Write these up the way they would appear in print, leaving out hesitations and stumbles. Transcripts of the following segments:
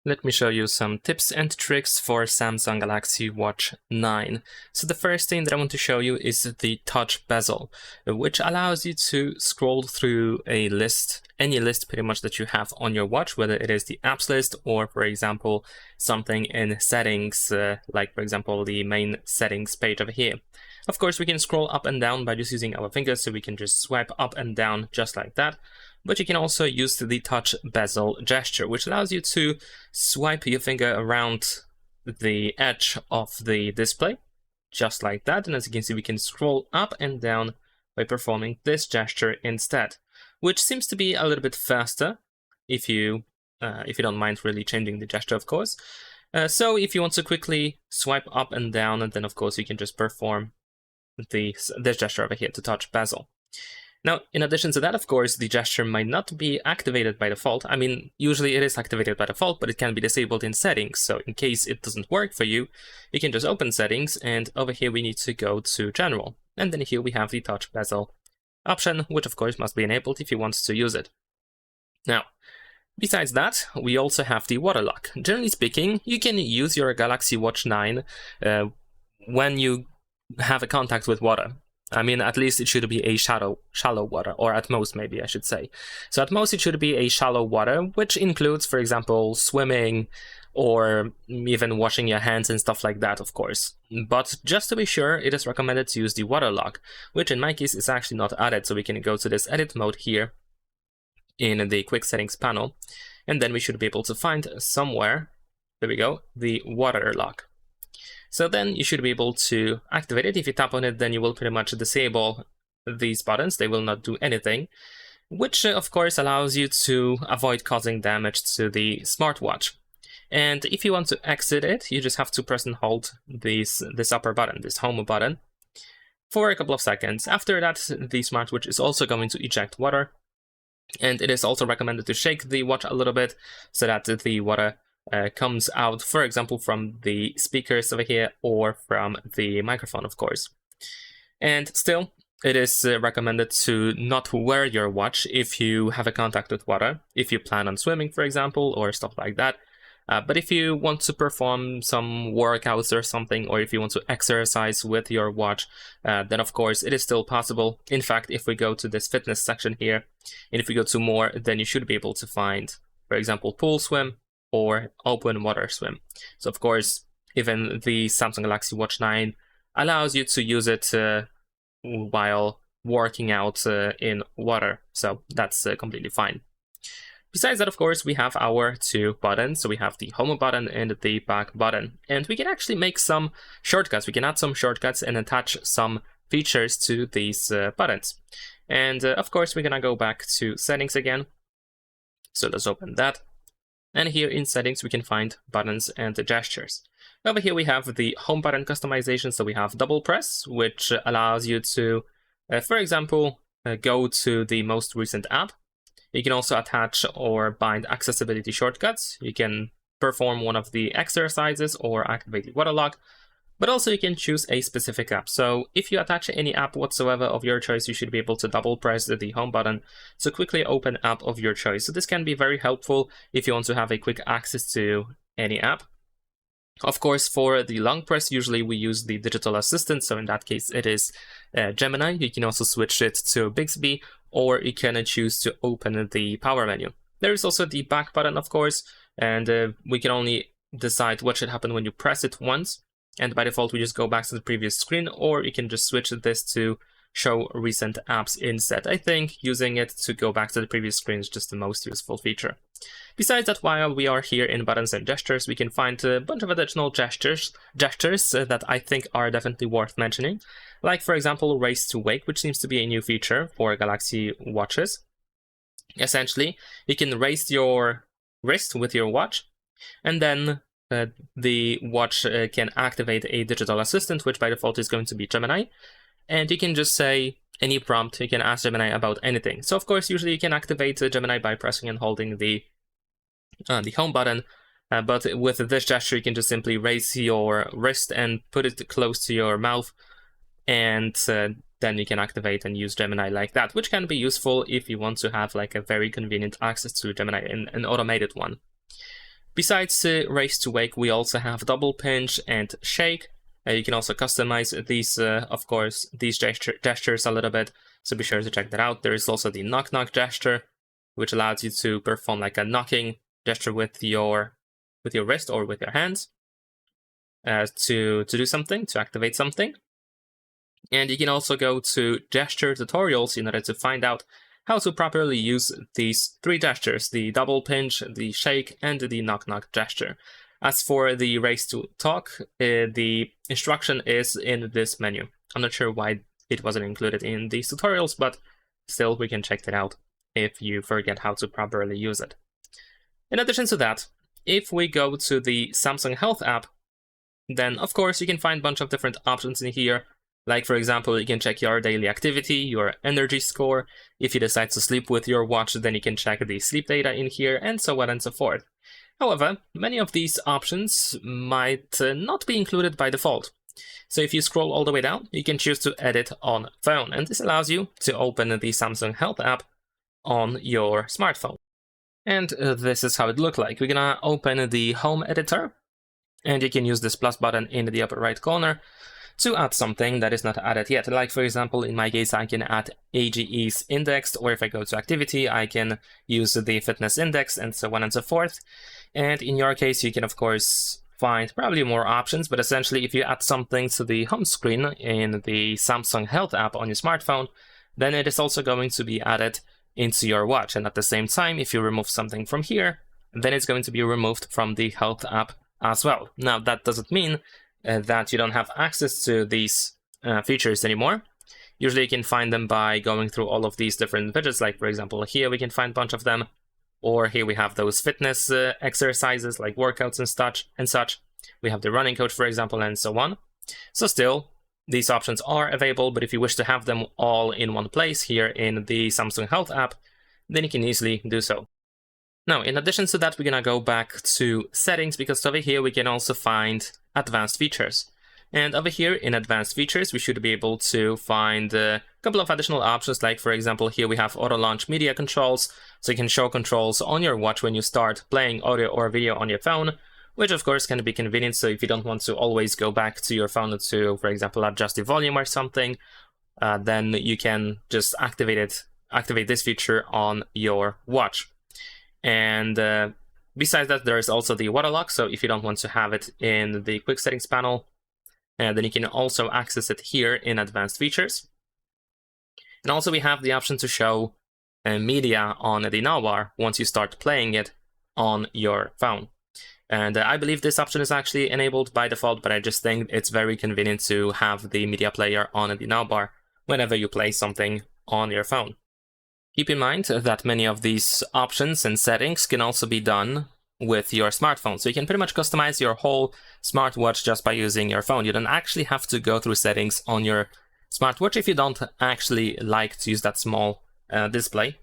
Let me show you some tips and tricks for Samsung Galaxy Watch 9. So the first thing that I want to show you is the touch bezel, which allows you to scroll through a list, any list pretty much that you have on your watch, whether it is the apps list or, for example, something in settings, like, for example, the main settings page over here. Of course, we can scroll up and down by just using our fingers, so we can just swipe up and down just like that. But you can also use the touch bezel gesture, which allows you to swipe your finger around the edge of the display, just like that. And as you can see, we can scroll up and down by performing this gesture instead, which seems to be a little bit faster if you don't mind really changing the gesture, of course. So if you want to quickly swipe up and down, and then of course you can just perform this gesture over here to touch bezel. Now, in addition to that, of course, the gesture might not be activated by default. I mean, usually it is activated by default, but it can be disabled in settings. So in case it doesn't work for you, you can just open settings, and over here we need to go to general. And then here we have the touch bezel option, which of course must be enabled if you want to use it. Now, besides that, we also have the water lock. Generally speaking, you can use your Galaxy Watch 9 when you have a contact with water. I mean, at least it should be a shallow water, or at most, maybe I should say. So at most, it should be a shallow water, which includes, for example, swimming or even washing your hands and stuff like that, of course. But just to be sure, it is recommended to use the water lock, which in my case is actually not added. So we can go to this edit mode here in the quick settings panel, and then we should be able to find somewhere, there we go, the water lock. So then you should be able to activate it. If you tap on it, then you will pretty much disable these buttons. They will not do anything, which of course allows you to avoid causing damage to the smartwatch. And if you want to exit it, you just have to press and hold this upper button, this home button, for a couple of seconds. After that, the smartwatch is also going to eject water. And it is also recommended to shake the watch a little bit so that the water comes out, for example, from the speakers over here or from the microphone, of course. And still, it is recommended to not wear your watch if you have a contact with water, if you plan on swimming, for example, or stuff like that. But if you want to perform some workouts or something, or if you want to exercise with your watch, then of course it is still possible. In fact, if we go to this fitness section here, and if we go to more, then you should be able to find, for example, pool swim or open water swim. So of course, even the Samsung Galaxy Watch 9 allows you to use it while working out in water. So that's completely fine. Besides that, of course, we have our two buttons. So we have the home button and the back button. And we can actually make some shortcuts. We can add some shortcuts and attach some features to these buttons. And of course, we're gonna go back to settings again. So let's open that. And here in settings, we can find buttons and gestures. Over here, we have the home button customization. So we have double press, which allows you to, for example, go to the most recent app. You can also attach or bind accessibility shortcuts. You can perform one of the exercises or activate the water lock, but also you can choose a specific app. So if you attach any app whatsoever of your choice, you should be able to double press the home button to quickly open app of your choice. So this can be very helpful if you want to have a quick access to any app. Of course, for the long press, usually we use the digital assistant. So in that case, it is Gemini. You can also switch it to Bixby, or you can choose to open the power menu. There is also the back button, of course, and we can only decide what should happen when you press it once. And by default, we just go back to the previous screen, or you can just switch this to show recent apps instead. I think using it to go back to the previous screen is just the most useful feature. Besides that, while we are here in buttons and gestures, we can find a bunch of additional gestures that I think are definitely worth mentioning. Like, for example, raise to wake, which seems to be a new feature for Galaxy watches. Essentially, you can raise your wrist with your watch, and then the watch can activate a digital assistant, which by default is going to be Gemini. And you can just say any prompt. You can ask Gemini about anything. So of course, usually you can activate Gemini by pressing and holding the home button. But with this gesture, you can just simply raise your wrist and put it close to your mouth. And then you can activate and use Gemini like that, which can be useful if you want to have like a very convenient access to Gemini, an automated one. Besides raise to wake, we also have double pinch and shake. You can also customize these, of course, these gestures a little bit, so be sure to check that out. There is also the knock knock gesture, which allows you to perform like a knocking gesture with your wrist or with your hands to do something, to activate something. And you can also go to gesture tutorials in order to find out how to properly use these three gestures: the double pinch, the shake, and the knock knock gesture. As for the raise to talk, the instruction is in this menu. I'm not sure why it wasn't included in these tutorials, but still we can check that out if you forget how to properly use it. In addition to that, if we go to the Samsung Health app, then of course you can find a bunch of different options in here. Like, for example, you can check your daily activity, your energy score. If you decide to sleep with your watch, then you can check the sleep data in here, and so on and so forth. However, many of these options might not be included by default. So if you scroll all the way down, you can choose to edit on phone, and this allows you to open the Samsung Health app on your smartphone. And this is how it looks like. We're gonna open the home editor, and you can use this plus button in the upper right corner to add something that is not added yet. Like, for example, in my case, I can add AGE's indexed, or if I go to activity, I can use the fitness index, and so on and so forth. And in your case, you can, of course, find probably more options, but essentially, if you add something to the home screen in the Samsung Health app on your smartphone, then it is also going to be added into your watch. And at the same time, if you remove something from here, then it's going to be removed from the Health app as well. Now, that doesn't mean that you don't have access to these features anymore. Usually you can find them by going through all of these different widgets, like for example here we can find a bunch of them, or here we have those fitness exercises like workouts and such. We have the running coach, for example, and so on. So still, these options are available, but if you wish to have them all in one place here in the Samsung Health app, then you can easily do so. Now, in addition to that, we're gonna go back to settings, because over here we can also find advanced features. And over here in advanced features, we should be able to find a couple of additional options. Like, for example, here we have auto launch media controls. So you can show controls on your watch when you start playing audio or video on your phone, which of course can be convenient. So if you don't want to always go back to your phone to, for example, adjust the volume or something, then you can just activate this feature on your watch. And besides that, there is also the water lock. So if you don't want to have it in the quick settings panel, then you can also access it here in advanced features. And also we have the option to show media on the navbar once you start playing it on your phone. And I believe this option is actually enabled by default, but I just think it's very convenient to have the media player on the navbar whenever you play something on your phone. Keep in mind that many of these options and settings can also be done with your smartphone. So you can pretty much customize your whole smartwatch just by using your phone. You don't actually have to go through settings on your smartwatch if you don't actually like to use that small display.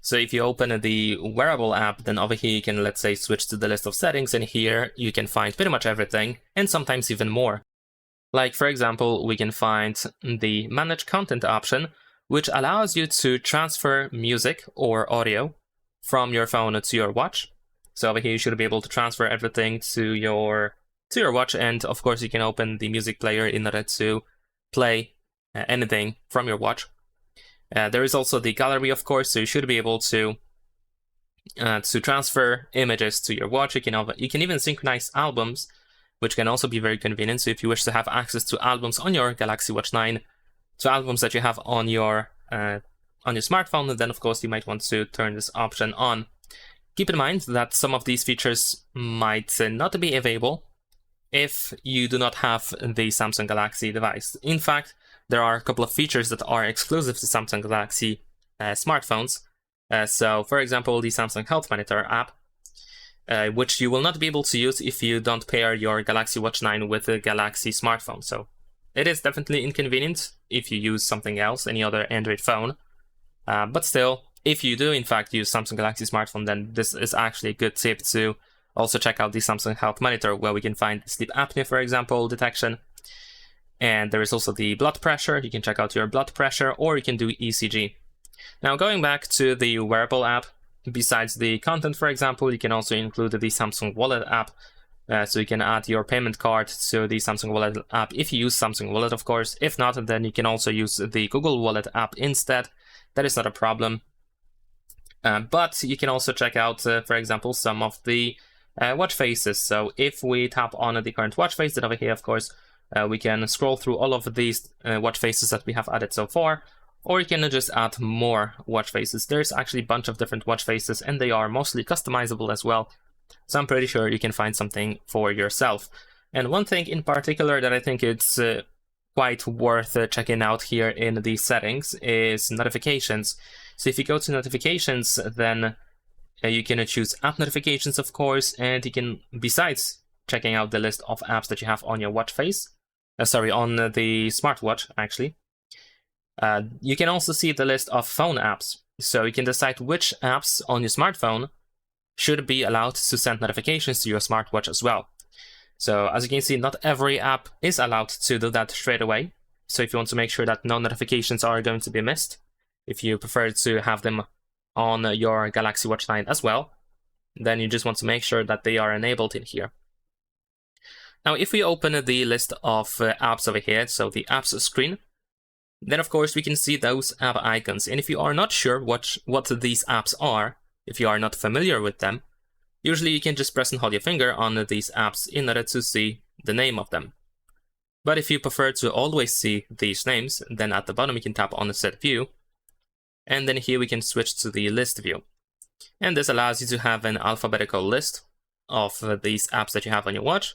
So if you open the wearable app, then over here you can, let's say, switch to the list of settings, and here you can find pretty much everything, and sometimes even more. Like, for example, we can find the manage content option, which allows you to transfer music or audio from your phone to your watch. So over here you should be able to transfer everything to your watch, and of course you can open the music player in order to play anything from your watch. There is also the gallery, of course, so you should be able to transfer images to your watch. You can even synchronize albums, which can also be very convenient. So if you wish to have access to albums on your Galaxy Watch 9, to albums that you have on your smartphone, then of course you might want to turn this option on. Keep in mind that some of these features might not be available if you do not have the Samsung Galaxy device. In fact, there are a couple of features that are exclusive to Samsung Galaxy smartphones. So, for example, the Samsung Health Monitor app, which you will not be able to use if you don't pair your Galaxy Watch 9 with a Galaxy smartphone. So it is definitely inconvenient if you use something else, any other Android phone. But still, if you do in fact use Samsung Galaxy smartphone, then this is actually a good tip to also check out the Samsung Health Monitor, where we can find sleep apnea, for example, detection. And there is also the blood pressure. You can check out your blood pressure, or you can do ECG. Now, going back to the wearable app, besides the content, for example, you can also include the Samsung Wallet app. So you can add your payment card to the Samsung Wallet app if you use Samsung Wallet, of course. If not, then you can also use the Google Wallet app instead. That is not a problem. But you can also check out, for example, some of the watch faces. So if we tap on the current watch face, then over here, of course, we can scroll through all of these watch faces that we have added so far. Or you can just add more watch faces. There's actually a bunch of different watch faces, and they are mostly customizable as well. So I'm pretty sure you can find something for yourself. And one thing in particular that I think it's quite worth checking out here in the settings is notifications. So if you go to notifications, then you can choose app notifications, of course, and you can, besides checking out the list of apps that you have on your watch face, on the smartwatch, actually, you can also see the list of phone apps. So you can decide which apps on your smartphone should be allowed to send notifications to your smartwatch as well. So as you can see, not every app is allowed to do that straight away. So if you want to make sure that no notifications are going to be missed, if you prefer to have them on your Galaxy Watch 9 as well, then you just want to make sure that they are enabled in here. Now, if we open the list of apps over here, so the apps screen, then of course we can see those app icons. And if you are not sure what these apps are, if you are not familiar with them, usually you can just press and hold your finger on these apps in order to see the name of them. But if you prefer to always see these names, then at the bottom you can tap on the set view, and then here we can switch to the list view. And this allows you to have an alphabetical list of these apps that you have on your watch,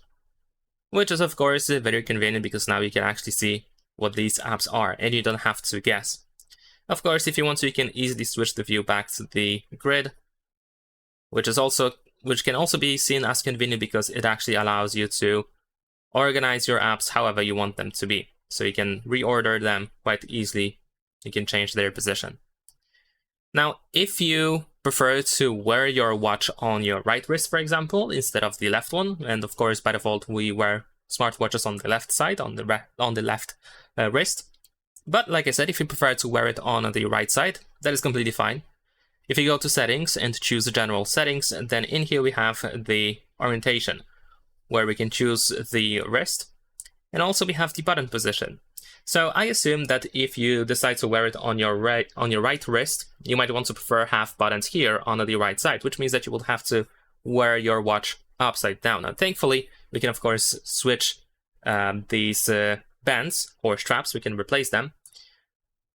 which is of course very convenient because now you can actually see what these apps are and you don't have to guess. Of course, if you want to, you can easily switch the view back to the grid, which can also be seen as convenient because it actually allows you to organize your apps however you want them to be. So you can reorder them quite easily. You can change their position. Now, if you prefer to wear your watch on your right wrist, for example, instead of the left one, and of course, by default, we wear smartwatches on the left side, on the left wrist. But like I said, if you prefer to wear it on the right side, that is completely fine. If you go to settings and choose general settings, then in here we have the orientation, where we can choose the wrist, and also we have the button position. So I assume that if you decide to wear it on your right wrist, you might want to prefer have buttons here on the right side, which means that you will have to wear your watch upside down. Now, thankfully, we can of course switch these bands or straps. We can replace them.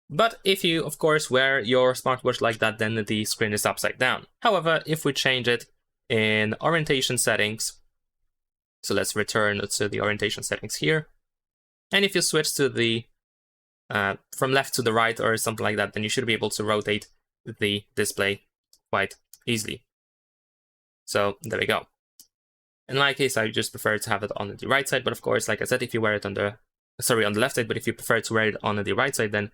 But if you, of course, wear your smartwatch like that, then the screen is upside down. However, if we change it in orientation settings, so let's return to the orientation settings here. And if you switch to the from left to the right or something like that, then you should be able to rotate the display quite easily. So there we go. In my case, I just prefer to have it on the right side. But of course, like I said, if you wear it on the left side, but if you prefer to wear it on the right side, then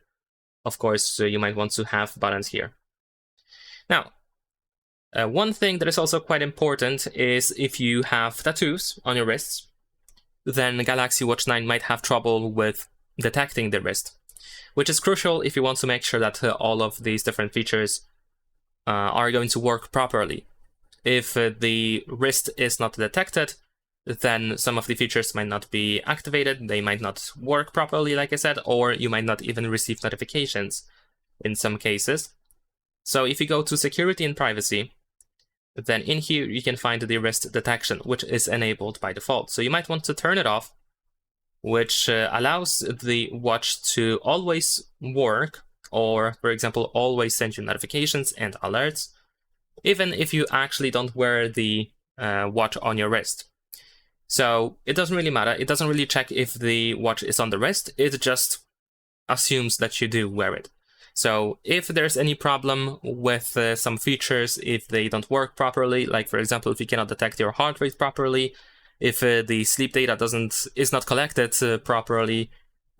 of course, you might want to have buttons here. Now, one thing that is also quite important is if you have tattoos on your wrists, then Galaxy Watch 9 might have trouble with detecting the wrist, which is crucial if you want to make sure that all of these different features are going to work properly. If the wrist is not detected, then some of the features might not be activated, they might not work properly, like I said, or you might not even receive notifications in some cases. So if you go to security and privacy, then in here you can find the wrist detection, which is enabled by default. So you might want to turn it off, which allows the watch to always work, or for example, always send you notifications and alerts, even if you actually don't wear the watch on your wrist. So it doesn't really matter. It doesn't really check if the watch is on the wrist. It just assumes that you do wear it. So if there's any problem with some features, if they don't work properly, like for example, if you cannot detect your heart rate properly, if the sleep data is not collected properly,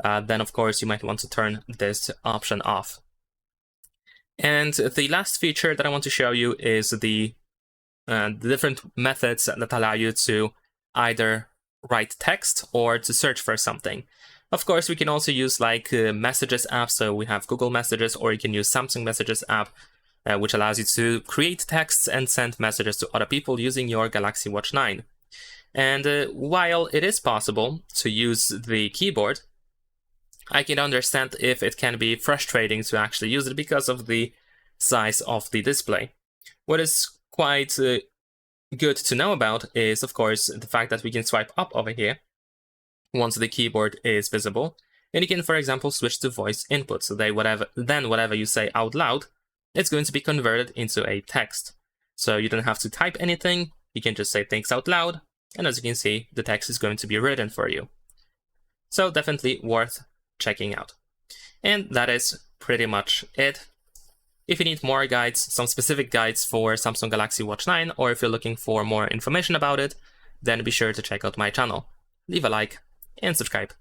then of course you might want to turn this option off. And the last feature that I want to show you is the different methods that allow you to either write text or to search for something. Of course, we can also use like Messages app, so we have Google Messages, or you can use Samsung Messages app. which allows you to create texts and send messages to other people using your Galaxy Watch 9. And while it is possible to use the keyboard, I can understand if it can be frustrating to actually use it because of the size of the display. What is quite good to know about is, of course, the fact that we can swipe up over here once the keyboard is visible, and you can, for example, switch to voice input, so then whatever you say out loud, it's going to be converted into a text. So you don't have to type anything, you can just say things out loud, and as you can see, the text is going to be written for you. So definitely worth checking out. And that is pretty much it. If you need more guides, some specific guides for Samsung Galaxy Watch 9, or if you're looking for more information about it, then be sure to check out my channel. Leave a like and subscribe.